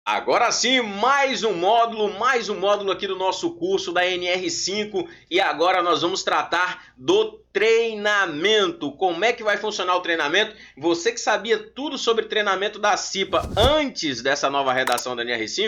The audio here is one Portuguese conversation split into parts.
Agora sim, mais um módulo aqui do nosso curso da NR5 e agora nós vamos tratar do treinamento. Como é que vai funcionar o treinamento? Você que sabia tudo sobre treinamento da CIPA antes dessa nova redação da NR5,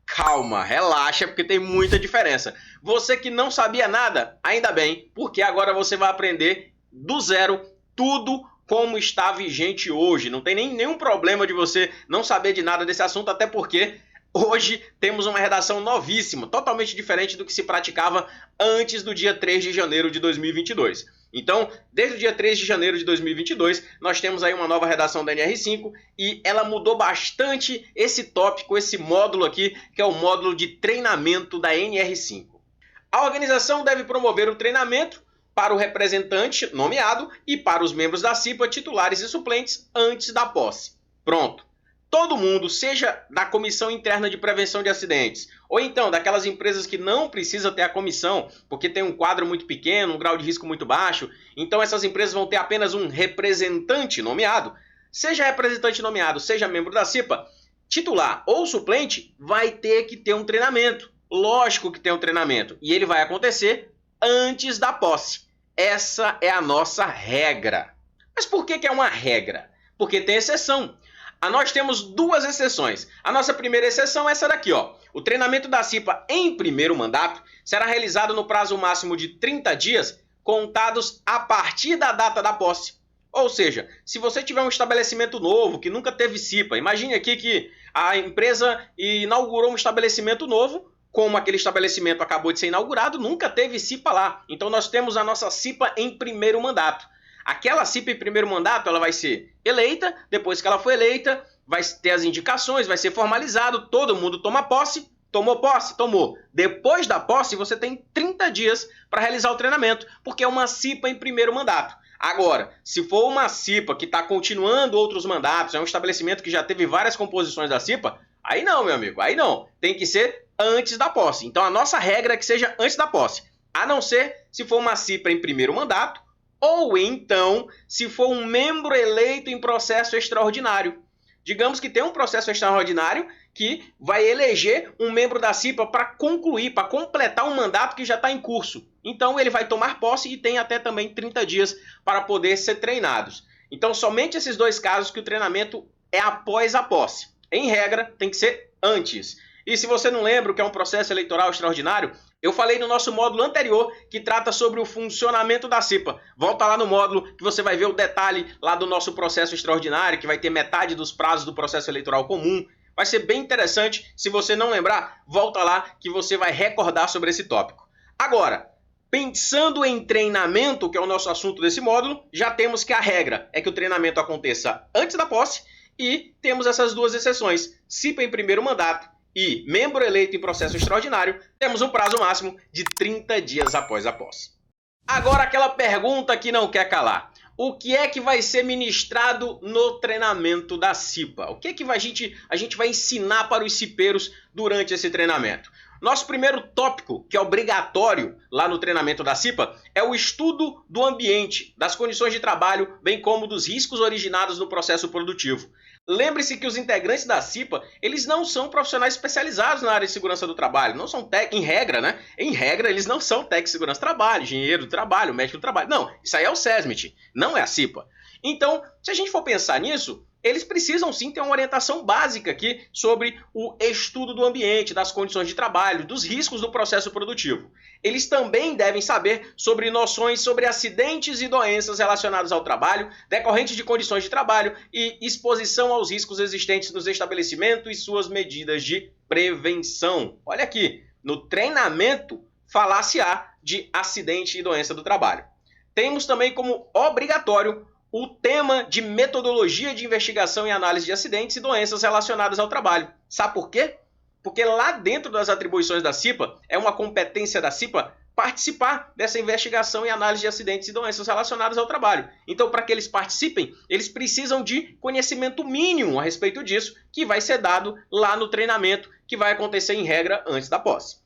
calma, relaxa, porque tem muita diferença. Você que não sabia nada, ainda bem, porque agora você vai aprender do zero tudo como está vigente hoje. Não tem nenhum problema de você não saber de nada desse assunto, até porque hoje temos uma redação novíssima, totalmente diferente do que se praticava antes do dia 3 de janeiro de 2022. Então, desde o dia 3 de janeiro de 2022, nós temos aí uma nova redação da NR5 e ela mudou bastante esse tópico, esse módulo aqui, que é o módulo de treinamento da NR5. A organização deve promover o treinamento para o representante nomeado e para os membros da CIPA, titulares e suplentes, antes da posse. Pronto. Todo mundo, seja da Comissão Interna de Prevenção de Acidentes, ou então daquelas empresas que não precisam ter a comissão, porque tem um quadro muito pequeno, um grau de risco muito baixo, então essas empresas vão ter apenas um representante nomeado. Seja representante nomeado, seja membro da CIPA, titular ou suplente, vai ter que ter um treinamento. Lógico que tem um treinamento, e ele vai acontecer antes da posse. Essa é a nossa regra. Mas por que é uma regra? Porque tem exceção. Nós temos duas exceções. A nossa primeira exceção é essa daqui, ó. O treinamento da CIPA em primeiro mandato será realizado no prazo máximo de 30 dias, contados a partir da data da posse. Ou seja, se você tiver um estabelecimento novo que nunca teve CIPA, imagine aqui que a empresa inaugurou um estabelecimento novo, como aquele estabelecimento acabou de ser inaugurado, nunca teve CIPA lá. Então nós temos a nossa CIPA em primeiro mandato. Aquela CIPA em primeiro mandato, ela vai ser eleita, depois que ela for eleita, vai ter as indicações, vai ser formalizado, todo mundo toma posse, tomou posse? Tomou. Depois da posse, você tem 30 dias para realizar o treinamento, porque é uma CIPA em primeiro mandato. Agora, se for uma CIPA que está continuando outros mandatos, é um estabelecimento que já teve várias composições da CIPA, aí não, meu amigo, aí não. Tem que ser antes da posse. Então a nossa regra é que seja antes da posse, a não ser se for uma CIPA em primeiro mandato, ou então se for um membro eleito em processo extraordinário. Digamos que tem um processo extraordinário que vai eleger um membro da CIPA para concluir, para completar um mandato que já está em curso. Então ele vai tomar posse e tem até também 30 dias para poder ser treinados. Então somente esses dois casos que o treinamento é após a posse. Em regra, tem que ser antes. E se você não lembra o que é um processo eleitoral extraordinário, eu falei no nosso módulo anterior que trata sobre o funcionamento da CIPA. Volta lá no módulo que você vai ver o detalhe lá do nosso processo extraordinário, que vai ter metade dos prazos do processo eleitoral comum. Vai ser bem interessante. Se você não lembrar, volta lá que você vai recordar sobre esse tópico. Agora, pensando em treinamento, que é o nosso assunto desse módulo, já temos que a regra é que o treinamento aconteça antes da posse e temos essas duas exceções, CIPA em primeiro mandato e membro eleito em processo extraordinário, temos um prazo máximo de 30 dias após a posse. Agora aquela pergunta que não quer calar. O que é que vai ser ministrado no treinamento da CIPA? O que é que a gente vai ensinar para os cipeiros durante esse treinamento? Nosso primeiro tópico, que é obrigatório lá no treinamento da CIPA, é o estudo do ambiente, das condições de trabalho, bem como dos riscos originados no processo produtivo. Lembre-se que os integrantes da CIPA, eles não são profissionais especializados na área de segurança do trabalho, não são em regra, né? Em regra, eles não são técnicos de segurança do trabalho, engenheiro do trabalho, médico do trabalho. Não, isso aí é o SESMIT, não é a CIPA. Então, se a gente for pensar nisso, eles precisam sim ter uma orientação básica aqui sobre o estudo do ambiente, das condições de trabalho, dos riscos do processo produtivo. Eles também devem saber sobre noções sobre acidentes e doenças relacionados ao trabalho, decorrentes de condições de trabalho e exposição aos riscos existentes nos estabelecimentos e suas medidas de prevenção. Olha aqui, no treinamento falar-se-á de acidente e doença do trabalho. Temos também como obrigatório o tema de metodologia de investigação e análise de acidentes e doenças relacionadas ao trabalho. Sabe por quê? Porque lá dentro das atribuições da CIPA, é uma competência da CIPA participar dessa investigação e análise de acidentes e doenças relacionadas ao trabalho. Então, para que eles participem, eles precisam de conhecimento mínimo a respeito disso, que vai ser dado lá no treinamento, que vai acontecer em regra antes da posse.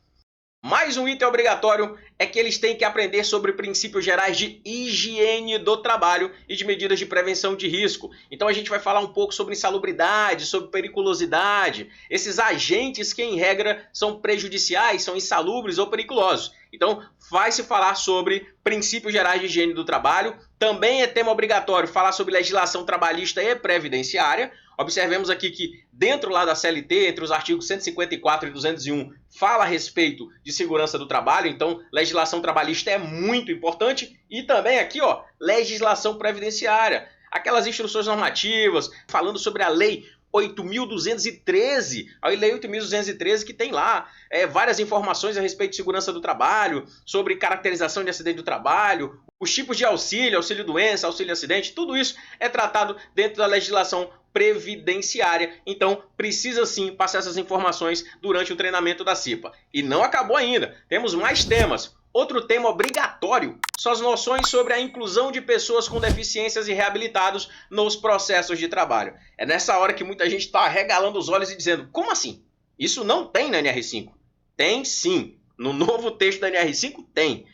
Mais um item obrigatório é que eles têm que aprender sobre princípios gerais de higiene do trabalho e de medidas de prevenção de risco. Então a gente vai falar um pouco sobre insalubridade, sobre periculosidade, esses agentes que em regra são prejudiciais, são insalubres ou periculosos. Então vai se falar sobre princípios gerais de higiene do trabalho. Também é tema obrigatório falar sobre legislação trabalhista e previdenciária. Observemos aqui que dentro lá da CLT, entre os artigos 154 e 201, fala a respeito de segurança do trabalho, então legislação trabalhista é muito importante. E também aqui, ó, legislação previdenciária, aquelas instruções normativas, falando sobre a lei 8.213, a lei 8.213 que tem lá várias informações a respeito de segurança do trabalho, sobre caracterização de acidente do trabalho, os tipos de auxílio, auxílio-doença, auxílio-acidente, tudo isso é tratado dentro da legislação previdenciária, então precisa sim passar essas informações durante o treinamento da CIPA. E não acabou ainda, temos mais temas. Outro tema obrigatório são as noções sobre a inclusão de pessoas com deficiências e reabilitados nos processos de trabalho. É nessa hora que muita gente está regalando os olhos e dizendo, como assim? Isso não tem na NR5. Tem sim, no novo texto da NR5 tem.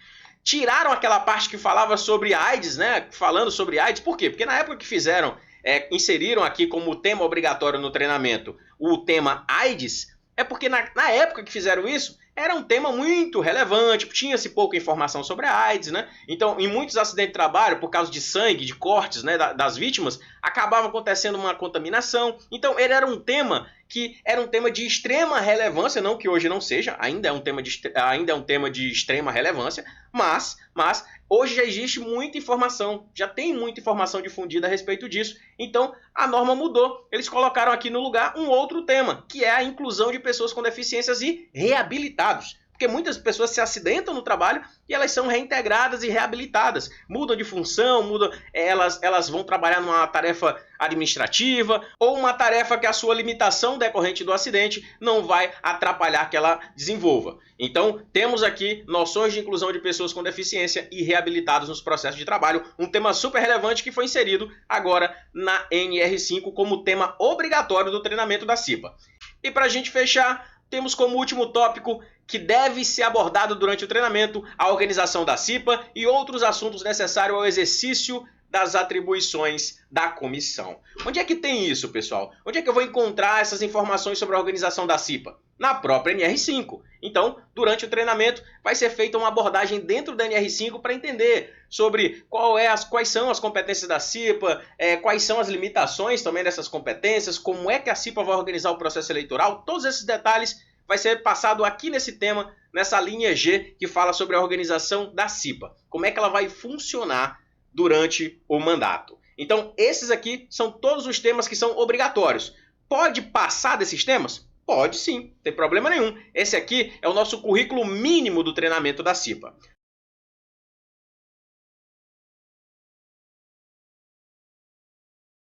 Tiraram aquela parte que falava sobre AIDS, né? Falando sobre AIDS, por quê? Porque na época que fizeram, inseriram aqui como tema obrigatório no treinamento o tema AIDS, é porque na época que fizeram isso, era um tema muito relevante, tinha-se pouca informação sobre a AIDS, né? Então, em muitos acidentes de trabalho, por causa de sangue, de cortes, né, das vítimas, acabava acontecendo uma contaminação. Então, ele era um tema que era um tema de extrema relevância, não que hoje não seja, ainda é um tema de extrema relevância, mas hoje já existe muita informação, já tem muita informação difundida a respeito disso. Então, a norma mudou. Eles colocaram aqui no lugar um outro tema, que é a inclusão de pessoas com deficiências e reabilitados. Porque muitas pessoas se acidentam no trabalho e elas são reintegradas e reabilitadas. Mudam de função, elas vão trabalhar numa tarefa administrativa ou uma tarefa que a sua limitação decorrente do acidente não vai atrapalhar que ela desenvolva. Então, temos aqui noções de inclusão de pessoas com deficiência e reabilitados nos processos de trabalho, um tema super relevante que foi inserido agora na NR5 como tema obrigatório do treinamento da CIPA. E para a gente fechar, temos como último tópico que deve ser abordado durante o treinamento a organização da CIPA e outros assuntos necessários ao exercício das atribuições da comissão. Onde é que tem isso, pessoal? Onde é que eu vou encontrar essas informações sobre a organização da CIPA? Na própria NR5. Então, durante o treinamento, vai ser feita uma abordagem dentro da NR5 para entender sobre quais são as competências da CIPA, quais são as limitações também dessas competências, como é que a CIPA vai organizar o processo eleitoral, todos esses detalhes vai ser passado aqui nesse tema, nessa linha G, que fala sobre a organização da CIPA. Como é que ela vai funcionar durante o mandato. Então, esses aqui são todos os temas que são obrigatórios. Pode passar desses temas? Pode sim, não tem problema nenhum. Esse aqui é o nosso currículo mínimo do treinamento da CIPA.